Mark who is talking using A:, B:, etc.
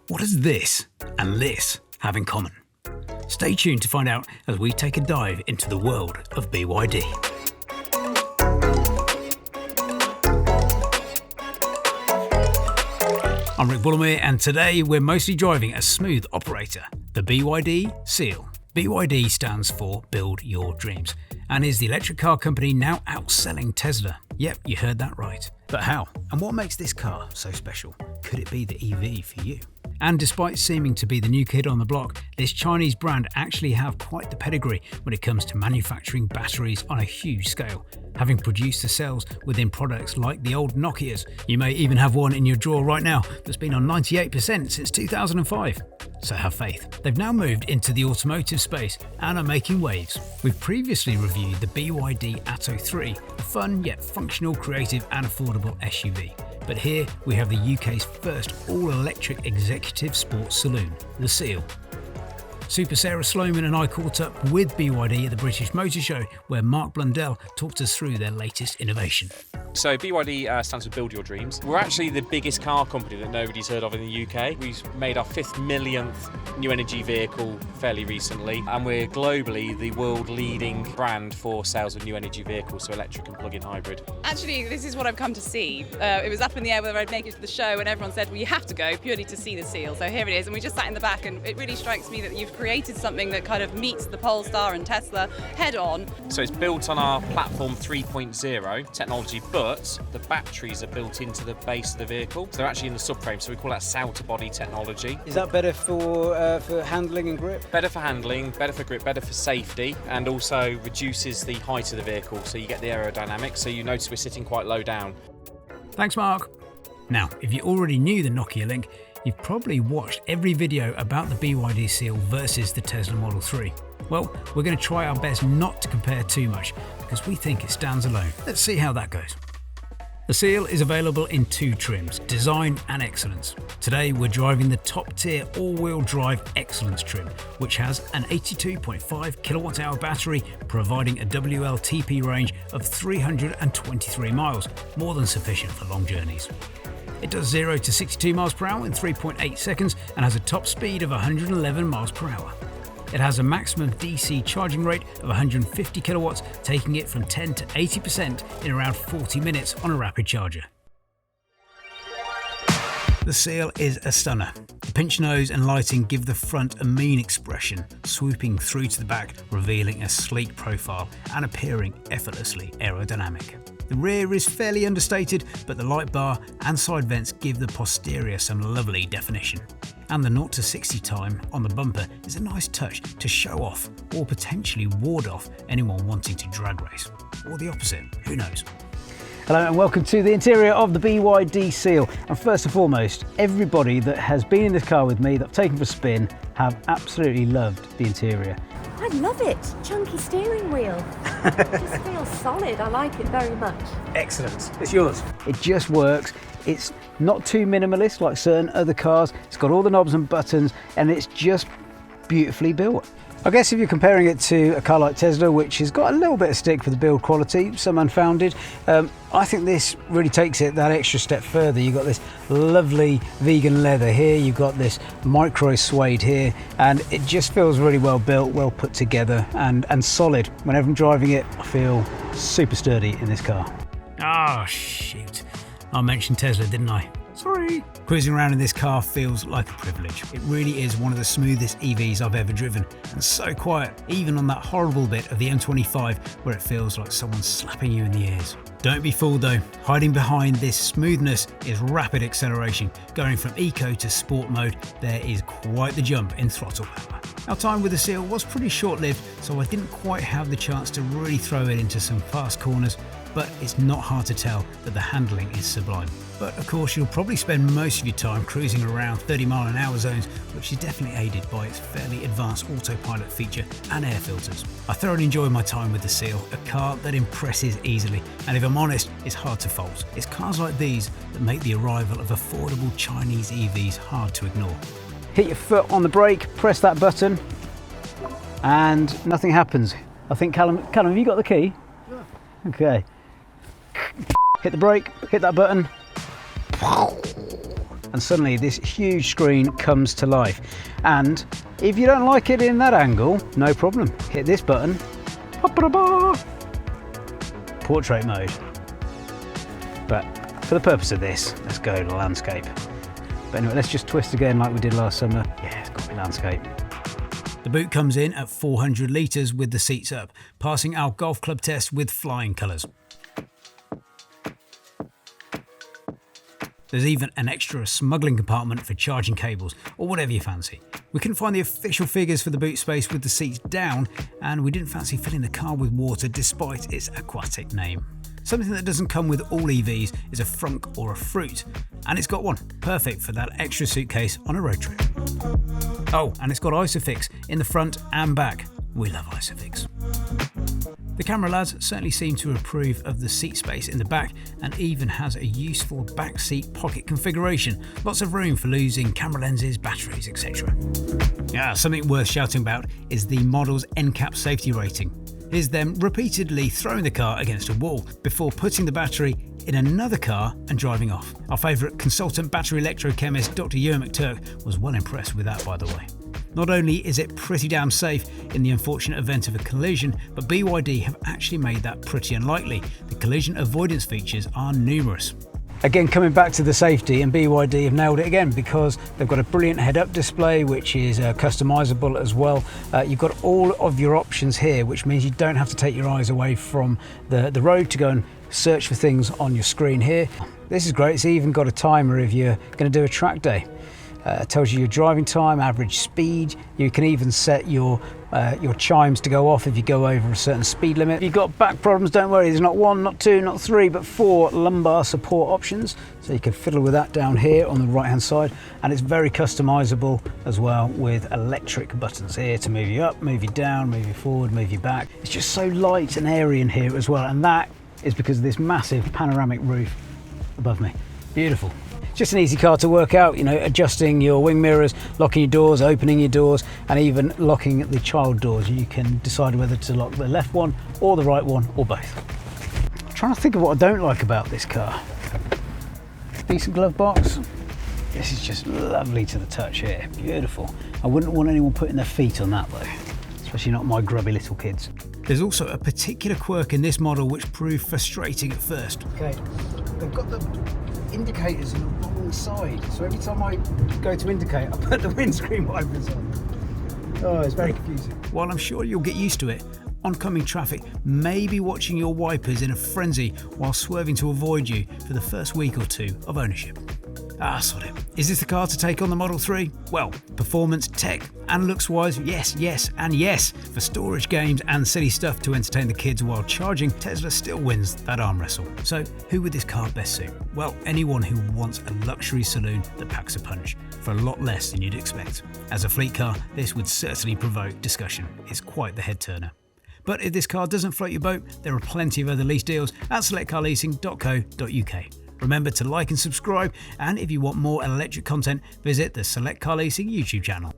A: What does this and this have in common? Stay tuned to find out as we take a dive into the world of BYD. I'm Rick Bullemere, and today we're mostly driving a smooth operator, the BYD Seal. BYD stands for Build Your Dreams, and is the electric car company now outselling Tesla. Yep, you heard that right. But how? And what makes this car so special? Could it be the EV for you? And despite seeming to be the new kid on the block, this Chinese brand actually have quite the pedigree when it comes to manufacturing batteries on a huge scale, having produced the cells within products like the old Nokias. You may even have one in your drawer right now that's been on 98% since 2005. So have faith. They've now moved into the automotive space and are making waves. We've previously reviewed the BYD Atto 3, a fun yet functional, creative and affordable SUV. But here we have the UK's first all-electric executive sports saloon, the Seal. Super Sarah Sloman and I caught up with BYD at the British Motor Show, where Mark Blundell talked us through their latest innovation.
B: So BYD stands for Build Your Dreams. We're actually the biggest car company that nobody's heard of in the UK. We've made our 5th millionth new energy vehicle fairly recently, and we're globally the world leading brand for sales of new energy vehicles, so electric and plug-in hybrid.
C: Actually, this is what I've come to see. It was up in the air whether I'd make it to the show, and everyone said, well, you have to go purely to see the Seal. So here it is, and we just sat in the back, and it really strikes me that you've created something that kind of meets the Polestar and Tesla head on.
B: So it's built on our platform 3.0 technology, but the batteries are built into the base of the vehicle. So they're actually in the subframe, so we call that cell-to-body technology.
D: Is that better for handling and grip?
B: Better for handling, better for grip, better for safety, and also reduces the height of the vehicle, so you get the aerodynamics, so you notice we're sitting quite low down.
A: Thanks, Mark. Now, if you already knew the Nokia link, you've probably watched every video about the BYD Seal versus the Tesla Model 3. Well, we're going to try our best not to compare too much, because we think it stands alone. Let's see how that goes. The Seal is available in 2 trims, Design and Excellence. Today we're driving the top-tier all-wheel drive Excellence trim, which has an 82.5 kWh battery, providing a WLTP range of 323 miles, more than sufficient for long journeys. It does 0 to 62 miles per hour in 3.8 seconds and has a top speed of 111 miles per hour. It has a maximum DC charging rate of 150 kilowatts, taking it from 10 to 80% in around 40 minutes on a rapid charger. The Seal is a stunner. The pinch nose and lighting give the front a mean expression, swooping through to the back, revealing a sleek profile and appearing effortlessly aerodynamic. The rear is fairly understated, but the light bar and side vents give the posterior some lovely definition. And the 0 to 60 time on the bumper is a nice touch to show off or potentially ward off anyone wanting to drag race. Or the opposite, who knows?
D: Hello and welcome to the interior of the BYD Seal. And first and foremost, everybody that has been in this car with me that I've taken for a spin have absolutely loved the interior.
E: I love it. Chunky steering wheel. It just feels solid. I like it very much.
D: Excellent. It's yours. It just works. It's not too minimalist like certain other cars. It's got all the knobs and buttons and it's just beautifully built. I guess if you're comparing it to a car like Tesla, which has got a little bit of stick for the build quality, some unfounded, I think this really takes it that extra step further. You've got this lovely vegan leather here, you've got this micro suede here, and it just feels really well built, well put together and solid. Whenever I'm driving it, I feel super sturdy in this car.
A: Oh, shoot. I mentioned Tesla, didn't I? Sorry. Cruising around in this car feels like a privilege. It really is one of the smoothest EVs I've ever driven, and so quiet, even on that horrible bit of the M25 where it feels like someone's slapping you in the ears. Don't be fooled though, hiding behind this smoothness is rapid acceleration. Going from eco to sport mode, there is quite the jump in throttle power. Our time with the Seal was pretty short-lived, so I didn't quite have the chance to really throw it into some fast corners, but it's not hard to tell that the handling is sublime. But of course you'll probably spend most of your time cruising around 30-mile-an-hour zones, which is definitely aided by its fairly advanced autopilot feature and air filters. I thoroughly enjoyed my time with the Seal, a car that impresses easily, and if I'm honest, it's hard to fault. It's cars like these that make the arrival of affordable Chinese EVs hard to ignore.
D: Hit your foot on the brake, press that button, and nothing happens. I think Callum, have you got the key? Yeah. Okay. Hit the brake, hit that button, and and suddenly this huge screen comes to life. And if you don't like it in that angle, no problem. Hit this button. Portrait mode. But for the purpose of this, let's go to landscape. But anyway, let's just twist again like we did last summer. Yeah, it's got to be landscape.
A: The boot comes in at 400 litres with the seats up, passing our golf club test with flying colours. There's even an extra smuggling compartment for charging cables, or whatever you fancy. We couldn't find the official figures for the boot space with the seats down, and we didn't fancy filling the car with water despite its aquatic name. Something that doesn't come with all EVs is a frunk or a fruit, and it's got one, perfect for that extra suitcase on a road trip. Oh, and it's got ISOFIX in the front and back. We love ISOFIX. The camera lads certainly seem to approve of the seat space in the back, and even has a useful back seat pocket configuration. Lots of room for losing camera lenses, batteries, etc. Something worth shouting about is the model's NCAP safety rating. Here's them repeatedly throwing the car against a wall before putting the battery in another car and driving off. Our favourite consultant battery electrochemist Dr. Ewan McTurk was well impressed with that, by the way. Not only is it pretty damn safe in the unfortunate event of a collision, but BYD have actually made that pretty unlikely. The collision avoidance features are numerous.
D: Again, coming back to the safety, and BYD have nailed it again because they've got a brilliant head-up display which is customizable as well. You've got all of your options here, which means you don't have to take your eyes away from the road to go and search for things on your screen here. This is great. It's even got a timer if you're going to do a track day. It tells you your driving time, average speed. You can even set your chimes to go off if you go over a certain speed limit. If you've got back problems, don't worry, there's not one, not two, not three, but 4 lumbar support options. So you can fiddle with that down here on the right hand side, and it's very customizable as well with electric buttons here to move you up, move you down, move you forward, move you back. It's just so light and airy in here as well, and that is because of this massive panoramic roof above me. Beautiful. Just an easy car to work out, you know, adjusting your wing mirrors, locking your doors, opening your doors, and even locking the child doors. You can decide whether to lock the left one or the right one or both. I'm trying to think of what I don't like about this car. Decent glove box. This is just lovely to the touch here, beautiful. I wouldn't want anyone putting their feet on that though, especially not my grubby little kids.
A: There's also a particular quirk in this model which proved frustrating at first.
D: Okay, they've got the indicators on the wrong side, so every time I go to indicate I put the windscreen wipers on. Oh, it's very confusing.
A: While I'm sure you'll get used to it, oncoming traffic may be watching your wipers in a frenzy while swerving to avoid you for the first week or two of ownership. Sod it. Is this the car to take on the Model 3? Well, performance, tech and looks wise, yes and yes. For storage, games and silly stuff to entertain the kids while charging, Tesla still wins that arm wrestle. So who would this car best suit? Well, anyone who wants a luxury saloon that packs a punch for a lot less than you'd expect. As a fleet car, this would certainly provoke discussion. It's quite the head turner. But if this car doesn't float your boat, there are plenty of other lease deals at selectcarleasing.co.uk. Remember to like and subscribe, and if you want more electric content, visit the Select Car Leasing YouTube channel.